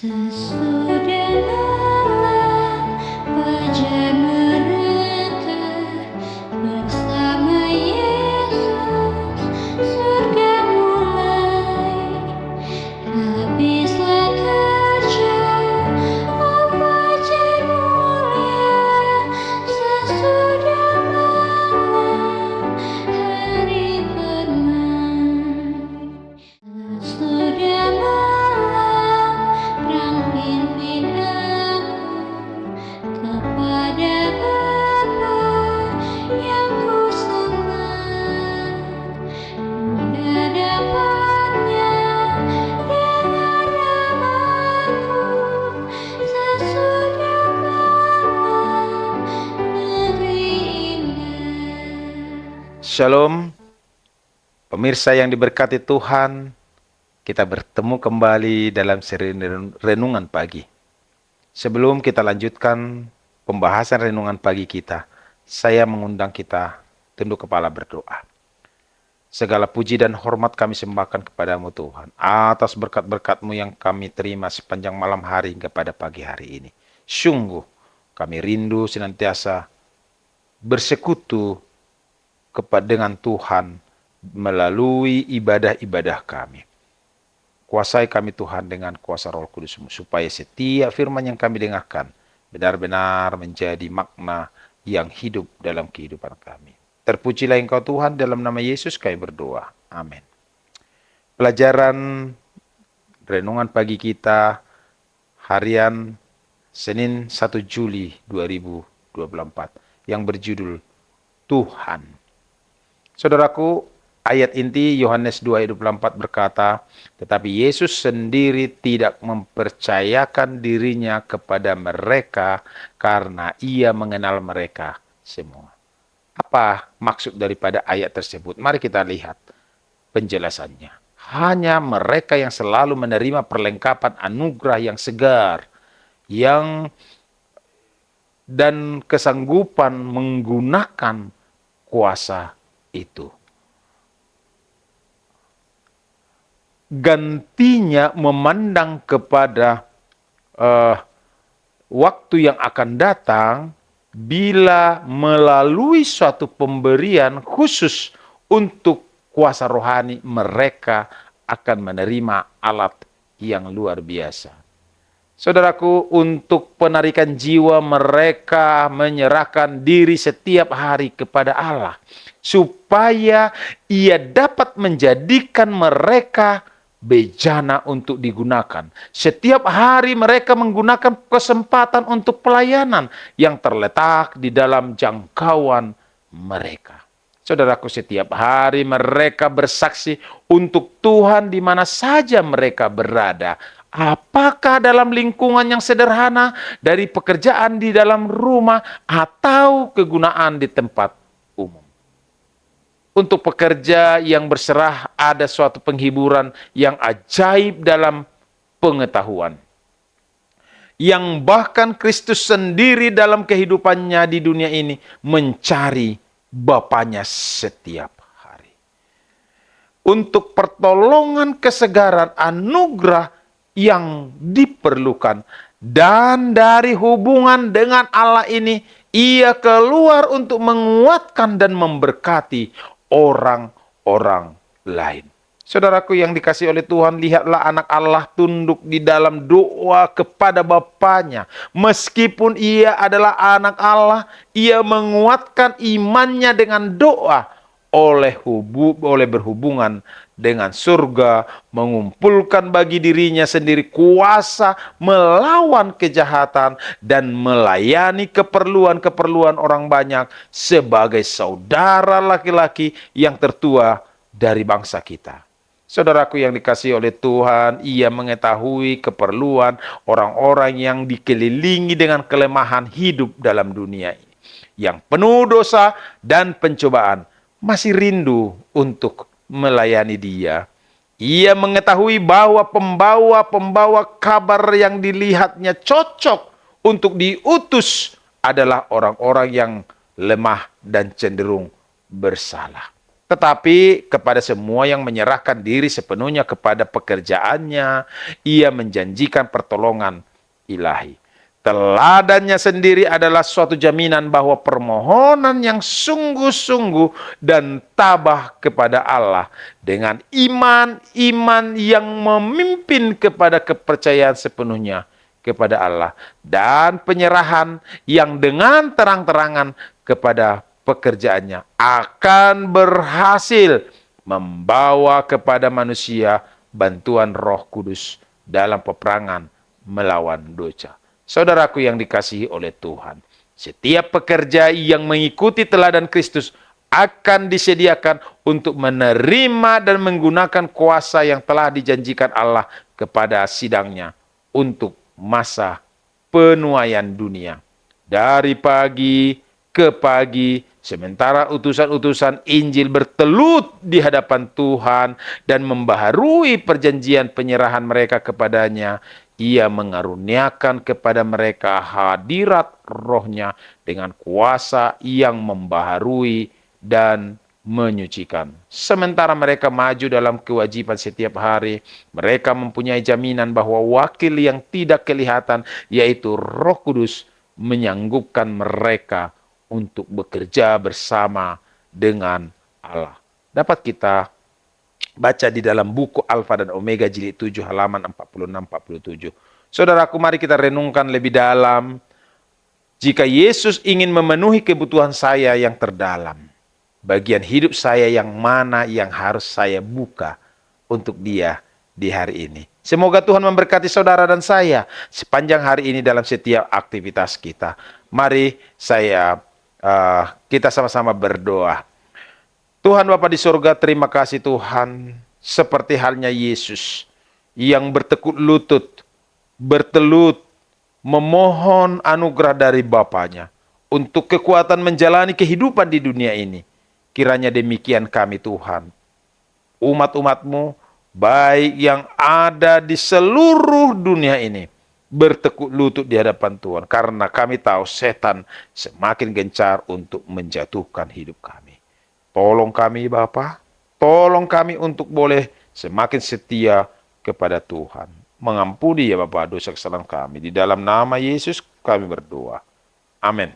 Sesudah malam fajar mereka bersama Yesus, surga mulai. Habislah kerja, oh fajar mulia. Sesudah malam hari bermain. Sesudah malam perang pimpin aku kepada Bapa yang ku sembah. Mudah dapatnya dengar namaku sesudah malam negeri indah. Shalom, pemirsa yang diberkati Tuhan. Kita bertemu kembali dalam seri renungan pagi. Sebelum kita lanjutkan pembahasan renungan pagi kita, saya mengundang kita tunduk kepala berdoa. Segala puji dan hormat kami sembahkan kepadamu Tuhan, atas berkat-berkat-Mu yang kami terima sepanjang malam hari hingga pada pagi hari ini. Sungguh kami rindu senantiasa bersekutu dengan Tuhan melalui ibadah-ibadah kami. Kuasai kami Tuhan dengan kuasa Roh Kudus-Mu, supaya setiap firman yang kami dengarkan benar-benar menjadi makna yang hidup dalam kehidupan kami. Terpujilah Engkau Tuhan, dalam nama Yesus kami berdoa. Amin. Pelajaran renungan pagi kita harian Senin 1 Juli 2024 yang berjudul Tuhan. Saudaraku, ayat inti Yohanes 2:24 berkata, tetapi Yesus sendiri tidak mempercayakan dirinya kepada mereka karena ia mengenal mereka semua. Apa maksud daripada ayat tersebut? Mari kita lihat penjelasannya. Hanya mereka yang selalu menerima perlengkapan anugerah yang segar, dan kesanggupan menggunakan kuasa itu. Gantinya memandang kepada waktu yang akan datang bila melalui suatu pemberian khusus untuk kuasa rohani mereka akan menerima alat yang luar biasa. Saudaraku, untuk penarikan jiwa mereka menyerahkan diri setiap hari kepada Allah supaya ia dapat menjadikan mereka bejana untuk digunakan. Setiap hari mereka menggunakan kesempatan untuk pelayanan yang terletak di dalam jangkauan mereka. Saudaraku, setiap hari mereka bersaksi untuk Tuhan di mana saja mereka berada. Apakah dalam lingkungan yang sederhana, dari pekerjaan di dalam rumah, atau kegunaan di tempat umum. Untuk pekerja yang berserah, ada suatu penghiburan yang ajaib dalam pengetahuan. Yang bahkan Kristus sendiri dalam kehidupannya di dunia ini mencari Bapanya setiap hari. Untuk pertolongan, kesegaran, anugerah yang diperlukan. Dan dari hubungan dengan Allah ini, ia keluar untuk menguatkan dan memberkati orang-orang lain. Saudaraku yang dikasihi oleh Tuhan, lihatlah anak Allah tunduk di dalam doa kepada Bapanya. Meskipun ia adalah anak Allah, ia menguatkan imannya dengan doa oleh berhubungan dengan surga, mengumpulkan bagi dirinya sendiri kuasa melawan kejahatan dan melayani keperluan-keperluan orang banyak sebagai saudara laki-laki yang tertua dari bangsa kita. Saudaraku yang dikasihi oleh Tuhan, ia mengetahui keperluan orang-orang yang dikelilingi dengan kelemahan hidup dalam dunia ini, yang penuh dosa dan pencobaan, masih rindu untuk melayani dia. Ia mengetahui bahwa pembawa-pembawa kabar yang dilihatnya cocok untuk diutus adalah orang-orang yang lemah dan cenderung bersalah. Tetapi kepada semua yang menyerahkan diri sepenuhnya kepada pekerjaannya, ia menjanjikan pertolongan ilahi. Teladannya sendiri adalah suatu jaminan bahwa permohonan yang sungguh-sungguh dan tabah kepada Allah dengan iman yang memimpin kepada kepercayaan sepenuhnya kepada Allah dan penyerahan yang dengan terang-terangan kepada pekerjaannya akan berhasil membawa kepada manusia bantuan Roh Kudus dalam peperangan melawan dosa. Saudaraku yang dikasihi oleh Tuhan, setiap pekerja yang mengikuti teladan Kristus akan disediakan untuk menerima dan menggunakan kuasa yang telah dijanjikan Allah kepada sidangnya untuk masa penuaian dunia. Dari pagi ke pagi, sementara utusan-utusan Injil bertelut di hadapan Tuhan dan membaharui perjanjian penyerahan mereka kepadanya, ia mengaruniakan kepada mereka hadirat Roh-Nya dengan kuasa yang membaharui dan menyucikan. Sementara mereka maju dalam kewajiban setiap hari, mereka mempunyai jaminan bahwa wakil yang tidak kelihatan, yaitu Roh Kudus, menyanggupkan mereka untuk bekerja bersama dengan Allah. Dapat kita baca di dalam buku Alfa dan Omega jilid 7 halaman 46-47. Saudaraku, mari kita renungkan lebih dalam. Jika Yesus ingin memenuhi kebutuhan saya yang terdalam, bagian hidup saya yang mana yang harus saya buka untuk Dia di hari ini. Semoga Tuhan memberkati saudara dan saya sepanjang hari ini dalam setiap aktivitas kita. Mari kita sama-sama berdoa. Tuhan Bapa di surga, terima kasih Tuhan, seperti halnya Yesus yang bertekuk lutut, bertelut, memohon anugerah dari Bapanya untuk kekuatan menjalani kehidupan di dunia ini. Kiranya demikian kami Tuhan, umat-umat-Mu, baik yang ada di seluruh dunia ini, bertekuk lutut di hadapan Tuhan, karena kami tahu setan semakin gencar untuk menjatuhkan hidup kami. Tolong kami Bapa, tolong kami untuk boleh semakin setia kepada Tuhan. Mengampuni ya Bapa dosa kesalahan kami. Di dalam nama Yesus kami berdoa. Amin.